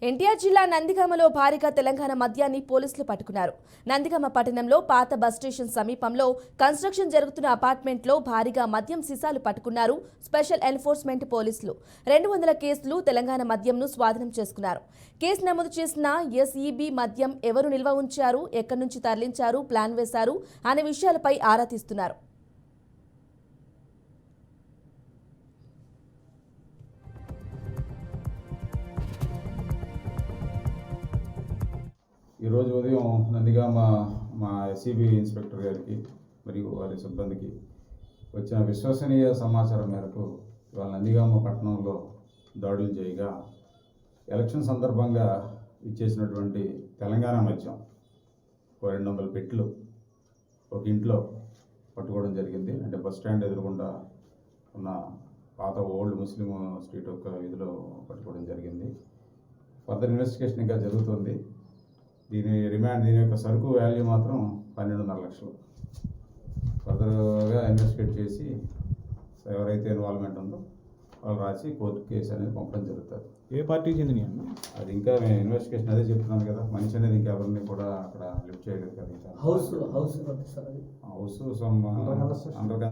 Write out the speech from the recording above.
ఎన్టీఆర్ జిల్లా నందిగామలో భారీగా తెలంగాణ మద్యాన్ని పోలీసులు పట్టుకున్నారు. నందిగామ పట్టణంలో పాత బస్ స్టేషన్ సమీపంలో కన్స్ట్రక్షన్ జరుగుతున్న అపార్ట్మెంట్లో భారీగా మద్యం సీసాలు పట్టుకున్నారు స్పెషల్ ఎన్ఫోర్స్మెంట్ పోలీసులు. 200 కేసులు తెలంగాణ మద్యంను స్వాధీనం చేసుకున్నారు. కేసు నమోదు చేసిన ఎస్ఈబీ మద్యం ఎవరు నిల్వ ఉంచారు, ఎక్కడి నుంచి తరలించారు, ప్లాన్ వేశారు అనే విషయాలపై ఆరా తీస్తున్నారు. ఈరోజు ఉదయం నందిగామ మా ఎస్ఈబీ ఇన్స్పెక్టర్ గారికి మరియు వారి సిబ్బందికి వచ్చిన విశ్వసనీయ సమాచారం మేరకు ఇవాళ నందిగామ పట్టణంలో దాడులు చేయగా ఎలక్షన్ సందర్భంగా ఇచ్చేసినటువంటి తెలంగాణ మద్యం 200 పెట్టెలు ఒక ఇంట్లో పట్టుకోవడం జరిగింది. అంటే బస్ స్టాండ్ ఎదురుగుండా ఉన్న పాత ఓల్డ్ ముస్లిం స్ట్రీట్ ఒక వీధిలో పట్టుకోవడం జరిగింది. ఫర్దర్ ఇన్వెస్టిగేషన్ ఇంకా జరుగుతుంది. దీని యొక్క సరుకు వాల్యూ మాత్రం 12.5 లక్షలు. ఫర్దర్గా ఇన్వెస్టిగేట్ చేసి ఎవరైతే ఇన్వాల్వ్మెంట్ ఉందో వాళ్ళు రాసి కోర్టు కేసు అనేది పంపడం జరుగుతుంది. ఏ పార్టీకి చెందిన అది ఇంకా మేము ఇన్వెస్టిగేషన్ అదే చెప్తున్నాను కదా, మనిషి అనేది ఇంకెవరిని కూడా అక్కడ లిఫ్ట్ చేయలేదు కదా. House house some under